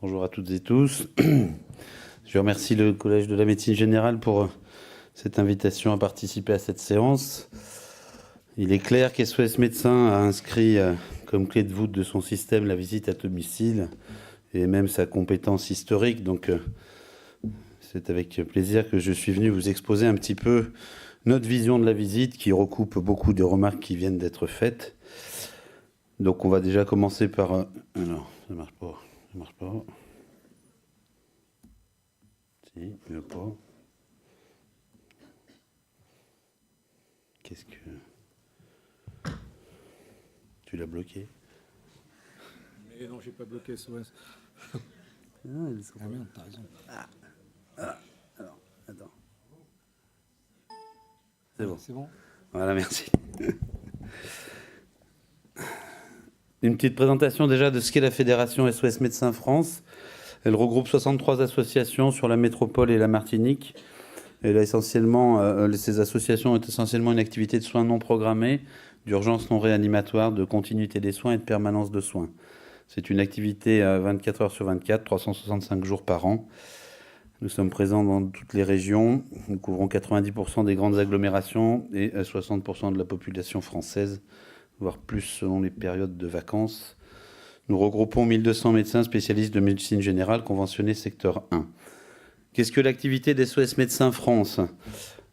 Bonjour à toutes et tous. Je remercie le Collège de la médecine générale pour cette invitation à participer à cette séance. Il est clair qu'SOS Médecins a inscrit comme clé de voûte de son système la visite à domicile et même sa compétence historique. Donc, c'est avec plaisir que je suis venu vous exposer un petit peu notre vision de la visite qui recoupe beaucoup de remarques qui viennent d'être faites. Donc, on va déjà commencer par... Alors, ça marche pas. Ça marche pas. Si, il veut pas. Qu'est-ce que... Tu l'as bloqué? Mais non, j'ai pas bloqué SOS. Ah, merde, t'as raison. alors, attends. C'est bon. C'est bon. Voilà, merci. Une petite présentation déjà de ce qu'est la Fédération SOS Médecins France. Elle regroupe 63 associations sur la métropole et la Martinique. Elle a essentiellement, ces associations ont essentiellement une activité de soins non programmés, d'urgence non réanimatoire, de continuité des soins et de permanence de soins. C'est une activité 24 heures sur 24, 365 jours par an. Nous sommes présents dans toutes les régions. Nous couvrons 90% des grandes agglomérations et 60% de la population française, voire plus selon les périodes de vacances. Nous regroupons 1200 médecins spécialistes de médecine générale conventionnés secteur 1. Qu'est-ce que l'activité d'SOS Médecins France ?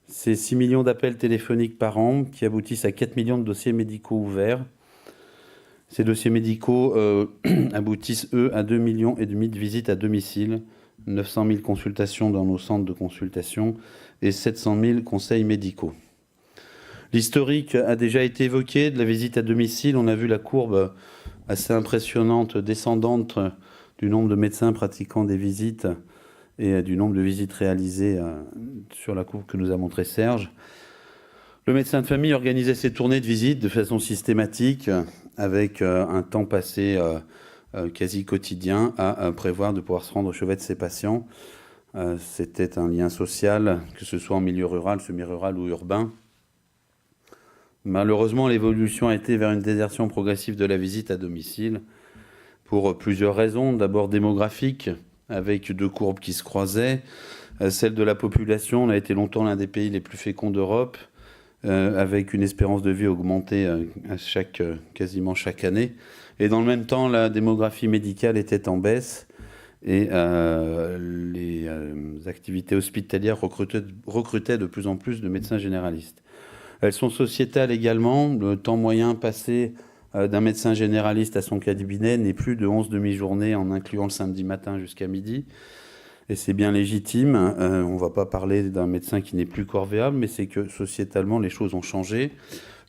C'est 6 millions d'appels téléphoniques par an qui aboutissent à 4 millions de dossiers médicaux ouverts. Ces dossiers médicaux aboutissent, eux, à 2,5 millions de visites à domicile, 900 000 consultations dans nos centres de consultation et 700 000 conseils médicaux. L'historique a déjà été évoqué de la visite à domicile. On a vu la courbe assez impressionnante, descendante du nombre de médecins pratiquant des visites et du nombre de visites réalisées sur la courbe que nous a montré Serge. Le médecin de famille organisait ses tournées de visite de façon systématique, avec un temps passé quasi quotidien à prévoir de pouvoir se rendre au chevet de ses patients. C'était un lien social, que ce soit en milieu rural, semi-rural ou urbain. Malheureusement, l'évolution a été vers une désertion progressive de la visite à domicile pour plusieurs raisons. D'abord démographique, avec deux courbes qui se croisaient. Celle de la population, on a été longtemps l'un des pays les plus féconds d'Europe, avec une espérance de vie augmentée quasiment chaque année. Et dans le même temps, la démographie médicale était en baisse et les activités hospitalières recrutaient de plus en plus de médecins généralistes. Elles sont sociétales également. Le temps moyen passé d'un médecin généraliste à son cabinet n'est plus de 11 demi-journées en incluant le samedi matin jusqu'à midi. Et c'est bien légitime. On ne va pas parler d'un médecin qui n'est plus corvéable, mais c'est que sociétalement, les choses ont changé.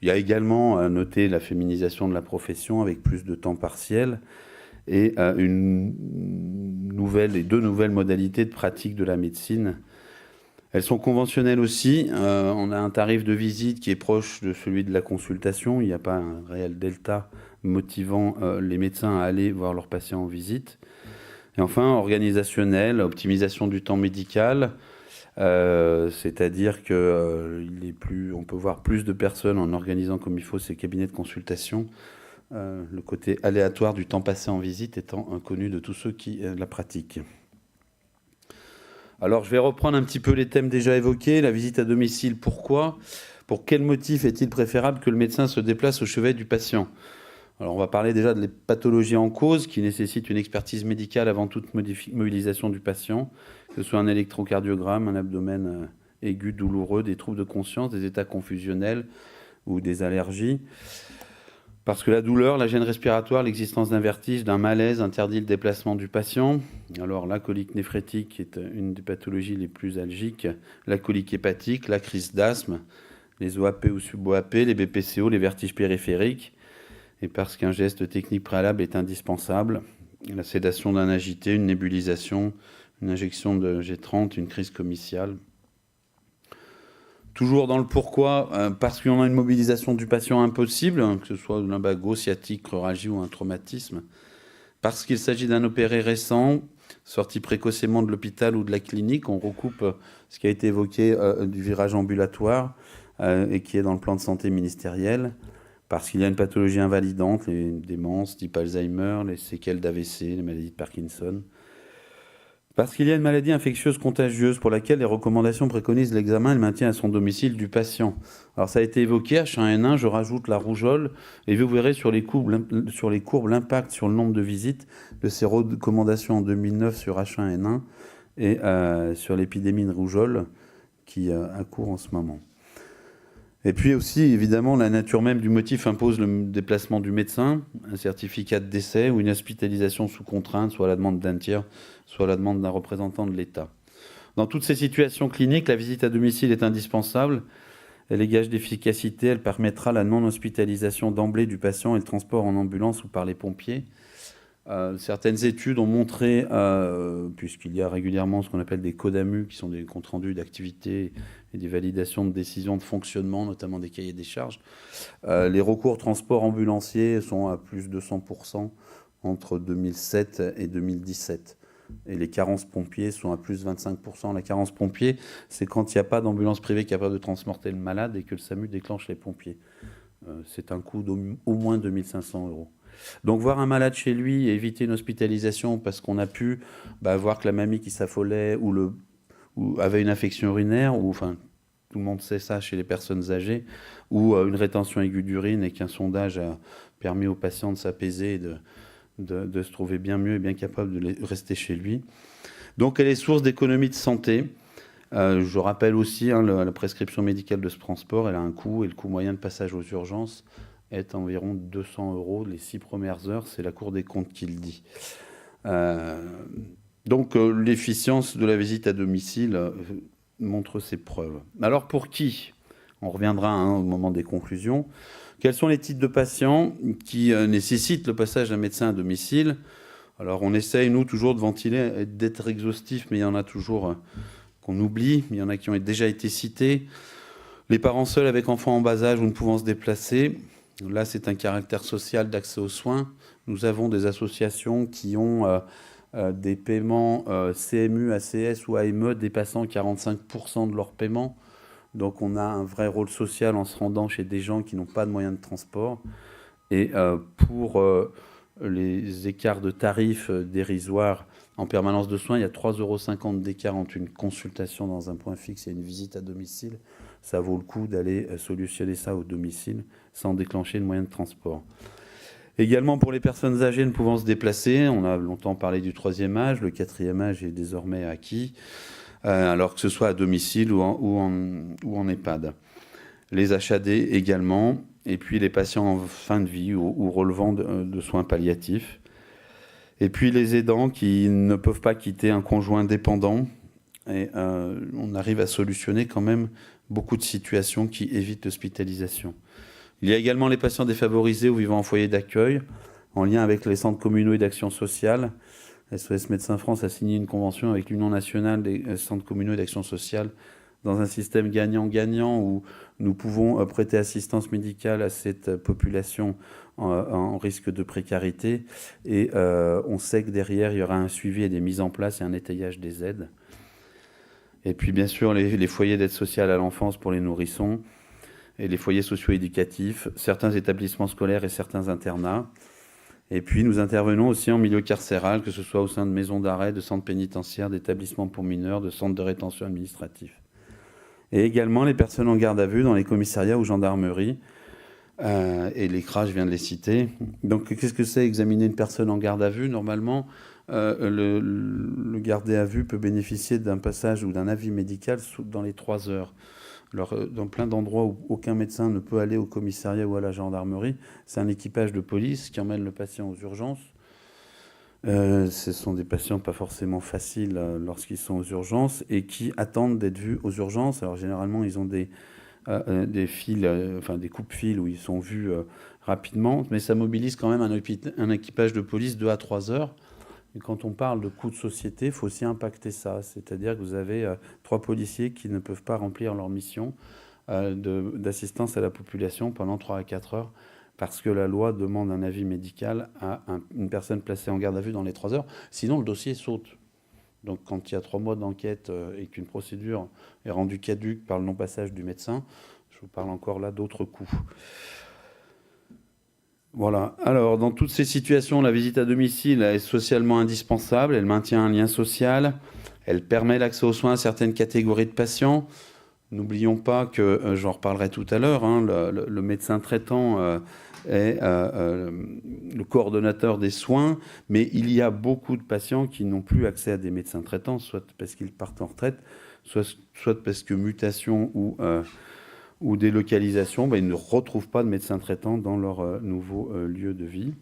Il y a également à noter la féminisation de la profession avec plus de temps partiel et deux nouvelles modalités de pratique de la médecine. Elles sont conventionnelles aussi. On a un tarif de visite qui est proche de celui de la consultation. Il n'y a pas un réel delta motivant les médecins à aller voir leurs patients en visite. Et enfin, organisationnel, optimisation du temps médical, c'est-à-dire qu'on peut voir plus de personnes en organisant comme il faut ces cabinets de consultation. Le côté aléatoire du temps passé en visite étant inconnu de tous ceux qui la pratiquent. Alors, je vais reprendre un petit peu les thèmes déjà évoqués. La visite à domicile, pourquoi ? Pour quel motif est-il préférable que le médecin se déplace au chevet du patient ? Alors, on va parler déjà des pathologies en cause qui nécessitent une expertise médicale avant toute mobilisation du patient, que ce soit un électrocardiogramme, un abdomen aigu douloureux, des troubles de conscience, des états confusionnels ou des allergies. Parce que la douleur, la gêne respiratoire, l'existence d'un vertige, d'un malaise interdit le déplacement du patient. Alors la colique néphrétique est une des pathologies les plus algiques, la colique hépatique, la crise d'asthme, les OAP ou sub-OAP, les BPCO, les vertiges périphériques. Et parce qu'un geste technique préalable est indispensable, la sédation d'un agité, une nébulisation, une injection de G30, une crise comiciale. Toujours dans le pourquoi, parce qu'on a une mobilisation du patient impossible, que ce soit de lumbago, sciatique, cruralgie ou un traumatisme, parce qu'il s'agit d'un opéré récent, sorti précocement de l'hôpital ou de la clinique. On recoupe ce qui a été évoqué du virage ambulatoire et qui est dans le plan de santé ministériel, parce qu'il y a une pathologie invalidante, les démences type Alzheimer, les séquelles d'AVC, les maladies de Parkinson, Parce qu'il y a une maladie infectieuse contagieuse pour laquelle les recommandations préconisent l'examen et le maintien à son domicile du patient. Alors ça a été évoqué, H1N1, je rajoute la rougeole, et vous verrez sur les courbes l'impact sur le nombre de visites de ces recommandations en 2009 sur H1N1 et sur l'épidémie de rougeole qui a cours en ce moment. Et puis aussi, évidemment, la nature même du motif impose le déplacement du médecin, un certificat de décès ou une hospitalisation sous contrainte, soit à la demande d'un tiers, soit à la demande d'un représentant de l'État. Dans toutes ces situations cliniques, la visite à domicile est indispensable. Elle est gage d'efficacité, elle permettra la non-hospitalisation d'emblée du patient et le transport en ambulance ou par les pompiers. Certaines études ont montré, puisqu'il y a régulièrement ce qu'on appelle des CODAMU, qui sont des comptes rendus d'activités et des validations de décisions de fonctionnement, notamment des cahiers des charges, les recours transport ambulancier sont à plus de 100% entre 2007 et 2017. Et les carences pompiers sont à plus de 25%. La carence pompier, c'est quand il n'y a pas d'ambulance privée capable de transporter le malade et que le SAMU déclenche les pompiers. C'est un coût d'au moins 2 500 €. Donc voir un malade chez lui et éviter une hospitalisation parce qu'on a pu voir que la mamie qui s'affolait ou avait une infection urinaire, ou enfin tout le monde sait ça chez les personnes âgées, ou une rétention aiguë d'urine et qu'un sondage a permis au patient de s'apaiser et de se trouver bien mieux et bien capable de rester chez lui. Donc elle est source d'économie de santé. Je rappelle aussi la prescription médicale de ce transport, elle a un coût et le coût moyen de passage aux urgences est environ 200 € les 6 premières heures, c'est la Cour des comptes qui le dit. Donc l'efficience de la visite à domicile montre ses preuves. Alors pour qui ? On reviendra au moment des conclusions. Quels sont les types de patients qui nécessitent le passage d'un médecin à domicile ? Alors on essaye, nous, toujours de ventiler, d'être exhaustif, mais il y en a toujours qu'on oublie. Il y en a qui ont déjà été cités. Les parents seuls avec enfants en bas âge ou ne pouvant se déplacer. Là, c'est un caractère social d'accès aux soins. Nous avons des associations qui ont des paiements CMU, ACS ou AME dépassant 45% de leurs paiements. Donc, on a un vrai rôle social en se rendant chez des gens qui n'ont pas de moyens de transport. Et pour les écarts de tarifs dérisoires en permanence de soins, il y a 3,50 € d'écart entre une consultation dans un point fixe et une visite à domicile. Ça vaut le coup d'aller solutionner ça au domicile sans déclencher de moyens de transport. Également pour les personnes âgées ne pouvant se déplacer, on a longtemps parlé du 3e âge, le 4e âge est désormais acquis, alors que ce soit à domicile ou en EHPAD. Les HAD également, et puis les patients en fin de vie ou relevant de soins palliatifs. Et puis les aidants qui ne peuvent pas quitter un conjoint dépendant. Et on arrive à solutionner quand même beaucoup de situations qui évitent l'hospitalisation. Il y a également les patients défavorisés ou vivant en foyer d'accueil, en lien avec les centres communaux et d'action sociale. SOS Médecins France a signé une convention avec l'Union nationale des centres communaux et d'action sociale dans un système gagnant-gagnant où nous pouvons prêter assistance médicale à cette population en risque de précarité. Et on sait que derrière, il y aura un suivi et des mises en place et un étayage des aides. Et puis, bien sûr, les foyers d'aide sociale à l'enfance pour les nourrissons et les foyers socio-éducatifs, certains établissements scolaires et certains internats. Et puis, nous intervenons aussi en milieu carcéral, que ce soit au sein de maisons d'arrêt, de centres pénitentiaires, d'établissements pour mineurs, de centres de rétention administrative. Et également les personnes en garde à vue dans les commissariats ou gendarmeries. Et les CRA, je viens de les citer. Donc, qu'est-ce que c'est examiner une personne en garde à vue ? Normalement, le gardé à vue peut bénéficier d'un passage ou d'un avis médical dans les 3 heures. Alors, dans plein d'endroits où aucun médecin ne peut aller au commissariat ou à la gendarmerie, c'est un équipage de police qui emmène le patient aux urgences. Ce sont des patients pas forcément faciles lorsqu'ils sont aux urgences et qui attendent d'être vus aux urgences. Alors, généralement, ils ont des fils, des coupes-fils où ils sont vus rapidement, mais ça mobilise quand même un équipage de police 2 à 3 heures. Et quand on parle de coût de société, il faut aussi impacter ça. C'est-à-dire que vous avez 3 policiers qui ne peuvent pas remplir leur mission d'assistance à la population pendant 3 à 4 heures parce que la loi demande un avis médical à une personne placée en garde à vue dans les 3 heures. Sinon, le dossier saute. Donc, quand il y a 3 mois d'enquête et qu'une procédure est rendue caduque par le non-passage du médecin, je vous parle encore là d'autres coûts. Voilà. Alors, dans toutes ces situations, la visite à domicile est socialement indispensable. Elle maintient un lien social. Elle permet l'accès aux soins à certaines catégories de patients. N'oublions pas que, j'en reparlerai tout à l'heure, hein, le médecin traitant est le coordonnateur des soins, mais il y a beaucoup de patients qui n'ont plus accès à des médecins traitants, soit parce qu'ils partent en retraite, soit parce que mutation ou délocalisation, ils ne retrouvent pas de médecin traitant dans leur nouveau lieu de vie.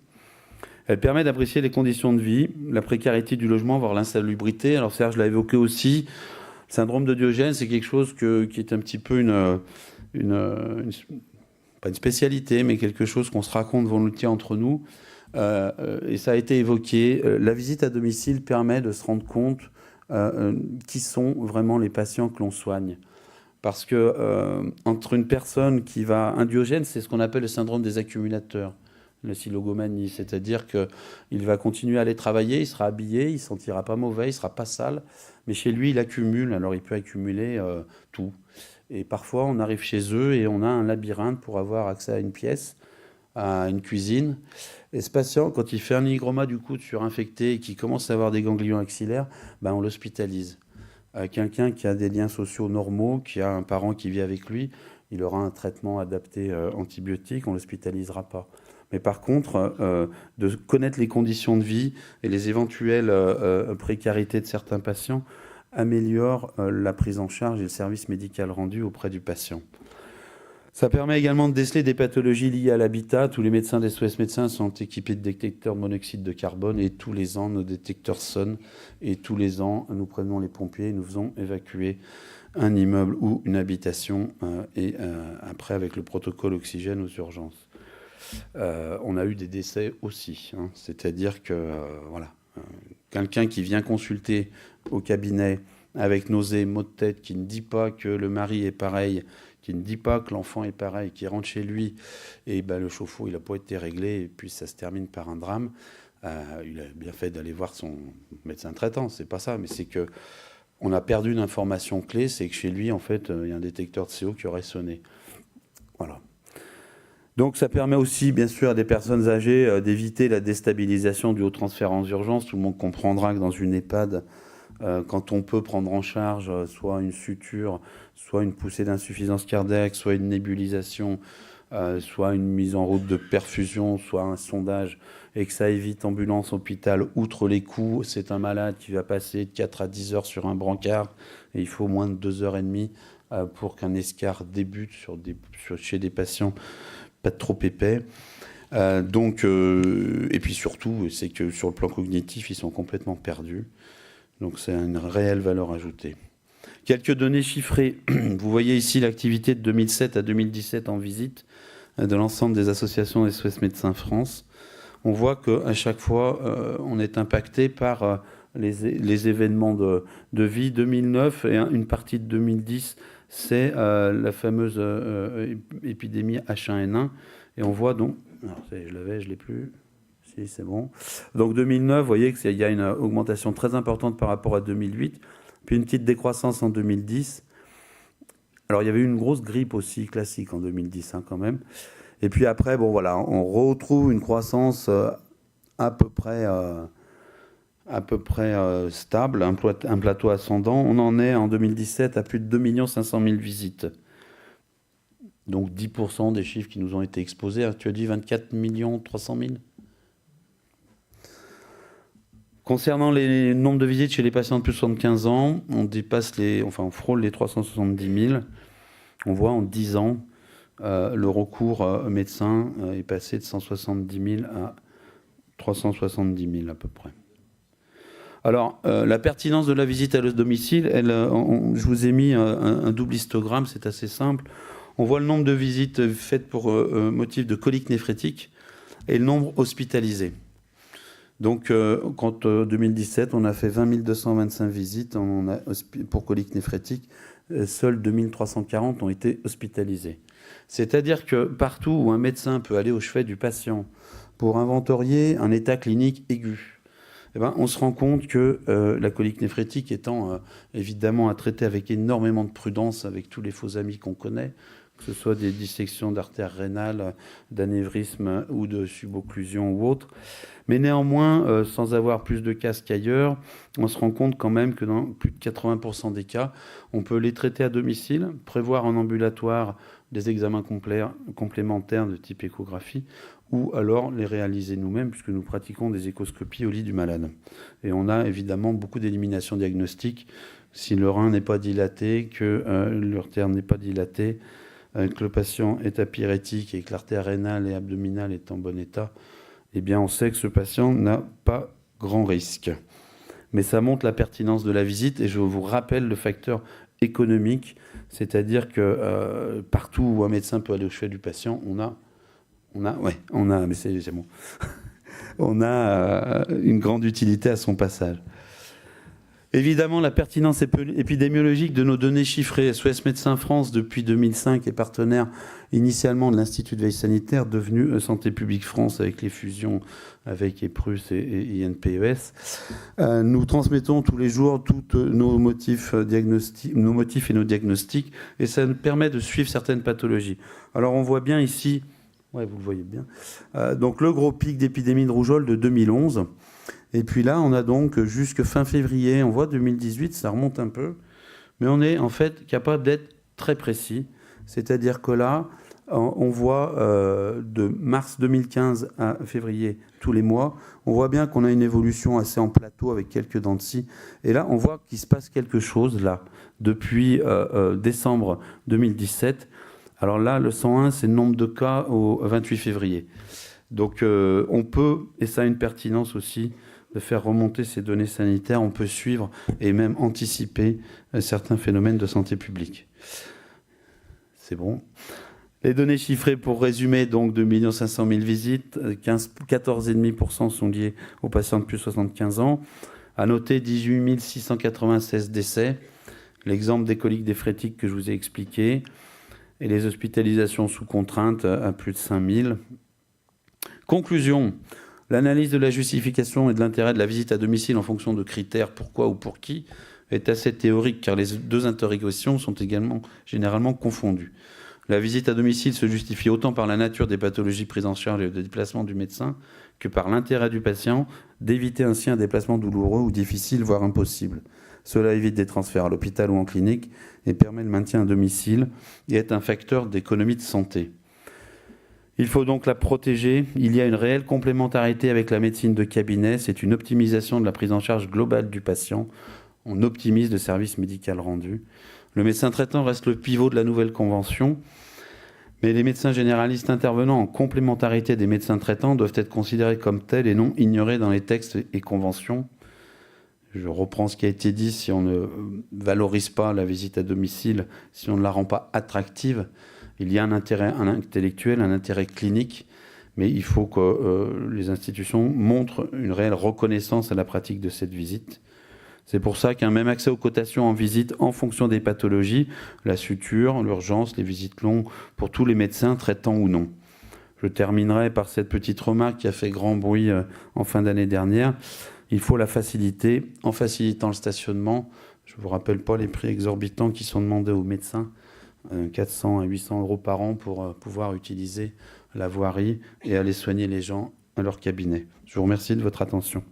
Elle permet d'apprécier les conditions de vie, la précarité du logement, voire l'insalubrité. Alors Serge l'a évoqué aussi. Le syndrome de Diogène, c'est quelque chose qui est un petit peu pas une spécialité, mais quelque chose qu'on se raconte volontiers entre nous. Et ça a été évoqué. La visite à domicile permet de se rendre compte qui sont vraiment les patients que l'on soigne. Parce que entre une personne qui va... Un Diogène, c'est ce qu'on appelle le syndrome des accumulateurs, la silogomanie. C'est-à-dire qu'il va continuer à aller travailler, il sera habillé, il ne se sentira pas mauvais, il ne sera pas sale. Mais chez lui, il accumule, alors il peut accumuler tout. Et parfois, on arrive chez eux et on a un labyrinthe pour avoir accès à une pièce, à une cuisine. Et ce patient, quand il fait un hygroma du coude surinfecté et qu'il commence à avoir des ganglions axillaires, on l'hospitalise. Quelqu'un qui a des liens sociaux normaux, qui a un parent qui vit avec lui, il aura un traitement adapté antibiotique, on ne l'hospitalisera pas. Mais par contre, de connaître les conditions de vie et les éventuelles précarités de certains patients améliore la prise en charge et le service médical rendu auprès du patient. Ça permet également de déceler des pathologies liées à l'habitat. Tous les médecins des SOS Médecins sont équipés de détecteurs de monoxyde de carbone et tous les ans, nos détecteurs sonnent et tous les ans, nous prenons les pompiers et nous faisons évacuer un immeuble ou une habitation et après avec le protocole oxygène aux urgences. On a eu des décès aussi, hein, c'est-à-dire que quelqu'un qui vient consulter au cabinet avec nausées, maux de tête, qui ne dit pas que le mari est pareil, qui ne dit pas que l'enfant est pareil, qui rentre chez lui et le chauffe-eau il n'a pas été réglé et puis ça se termine par un drame, il a bien fait d'aller voir son médecin traitant, c'est pas ça, mais c'est que on a perdu une information clé, c'est que chez lui en fait il y a un détecteur de CO qui aurait sonné. Voilà. Donc ça permet aussi, bien sûr, à des personnes âgées d'éviter la déstabilisation du haut transfert en urgence. Tout le monde comprendra que dans une EHPAD, quand on peut prendre en charge soit une suture, soit une poussée d'insuffisance cardiaque, soit une nébulisation, soit une mise en route de perfusion, soit un sondage, et que ça évite ambulance, hôpital, outre les coûts, c'est un malade qui va passer de 4 à 10 heures sur un brancard, et il faut moins de 2h30 pour qu'un escar débute chez des patients pas trop épais. Et puis surtout, c'est que sur le plan cognitif, ils sont complètement perdus. Donc c'est une réelle valeur ajoutée. Quelques données chiffrées. Vous voyez ici l'activité de 2007 à 2017 en visite de l'ensemble des associations des SOS Médecins France. On voit qu'à chaque fois, on est impacté par les événements de vie. 2009 et une partie de 2010, c'est la fameuse épidémie H1N1. Et on voit donc... Alors, je l'avais, je ne l'ai plus... Si, c'est bon. Donc 2009, vous voyez qu'il y a une augmentation très importante par rapport à 2008, puis une petite décroissance en 2010. Alors il y avait eu une grosse grippe aussi classique en 2010 quand même. Et puis après, on retrouve une croissance à peu près stable, un plateau ascendant. On en est en 2017 à plus de 2 500 000 visites. Donc 10% des chiffres qui nous ont été exposés. Tu as dit 24 300 000 ? Concernant les nombres de visites chez les patients de plus de 75 ans, on frôle les 370 000. On voit en 10 ans, le recours médecin est passé de 170 000 à 370 000 à peu près. Alors, la pertinence de la visite à domicile, je vous ai mis un double histogramme, c'est assez simple. On voit le nombre de visites faites pour motif de colique néphrétique et le nombre hospitalisé. Donc, quand 2017, on a fait 20 225 visites pour colique néphrétique, seuls 2340 ont été hospitalisés. C'est-à-dire que partout où un médecin peut aller au chevet du patient pour inventorier un état clinique aigu, on se rend compte que la colique néphrétique étant évidemment à traiter avec énormément de prudence avec tous les faux amis qu'on connaît, que ce soit des dissections d'artères rénales, d'anévrisme ou de subocclusion ou autre. Mais néanmoins, sans avoir plus de cas qu'ailleurs, on se rend compte quand même que dans plus de 80% des cas, on peut les traiter à domicile, prévoir en ambulatoire des examens complémentaires de type échographie, ou alors les réaliser nous-mêmes, puisque nous pratiquons des échoscopies au lit du malade. Et on a évidemment beaucoup d'élimination diagnostique. Si le rein n'est pas dilaté, que l'urtère n'est pas dilatée, que le patient est apyrétique et que l'artère rénale et abdominale est en bon état, eh bien on sait que ce patient n'a pas grand risque. Mais ça montre la pertinence de la visite, et je vous rappelle le facteur économique, c'est-à-dire que partout où un médecin peut aller au chevet du patient, on a mais c'est bon. On a une grande utilité à son passage. Évidemment, la pertinence épidémiologique de nos données chiffrées. SOS Médecins France, depuis 2005, est partenaire initialement de l'Institut de veille sanitaire, devenu Santé publique France avec les fusions avec EPRUS et INPES. Nous transmettons tous les jours tous nos motifs et nos diagnostics, et ça nous permet de suivre certaines pathologies. Alors, on voit bien ici, vous le voyez bien, donc le gros pic d'épidémie de rougeole de 2011. Et puis là, on a donc jusque fin février, on voit 2018, ça remonte un peu, mais on est en fait capable d'être très précis. C'est-à-dire que là, on voit de mars 2015 à février tous les mois, on voit bien qu'on a une évolution assez en plateau avec quelques dents de scie. Et là, on voit qu'il se passe quelque chose là, depuis décembre 2017. Alors là, le 101, c'est le nombre de cas au 28 février. Donc on peut, et ça a une pertinence aussi, de faire remonter ces données sanitaires, on peut suivre et même anticiper certains phénomènes de santé publique. C'est bon. Les données chiffrées, pour résumer, donc 2 500 000 visites, 14,5% sont liés aux patients de plus de 75 ans. À noter 18 696 décès, l'exemple des coliques néphrétiques que je vous ai expliqué, et les hospitalisations sous contrainte à plus de 5 000. Conclusion. L'analyse de la justification et de l'intérêt de la visite à domicile en fonction de critères pourquoi ou pour qui est assez théorique, car les deux interrogations sont également généralement confondues. La visite à domicile se justifie autant par la nature des pathologies prises en charge et des déplacements du médecin que par l'intérêt du patient d'éviter ainsi un déplacement douloureux ou difficile, voire impossible. Cela évite des transferts à l'hôpital ou en clinique et permet le maintien à domicile et est un facteur d'économie de santé. Il faut donc la protéger. Il y a une réelle complémentarité avec la médecine de cabinet. C'est une optimisation de la prise en charge globale du patient. On optimise le service médical rendu. Le médecin traitant reste le pivot de la nouvelle convention, mais les médecins généralistes intervenant en complémentarité des médecins traitants doivent être considérés comme tels et non ignorés dans les textes et conventions. Je reprends ce qui a été dit, si on ne valorise pas la visite à domicile, si on ne la rend pas attractive, il y a un intérêt intellectuel, un intérêt clinique, mais il faut que les institutions montrent une réelle reconnaissance à la pratique de cette visite. C'est pour ça qu'un même accès aux cotations en visite en fonction des pathologies, la suture, l'urgence, les visites longues, pour tous les médecins traitants ou non. Je terminerai par cette petite remarque qui a fait grand bruit en fin d'année dernière. Il faut la faciliter en facilitant le stationnement. Je ne vous rappelle pas les prix exorbitants qui sont demandés aux médecins, 400 à 800 € par an pour pouvoir utiliser la voirie et aller soigner les gens à leur cabinet. Je vous remercie de votre attention.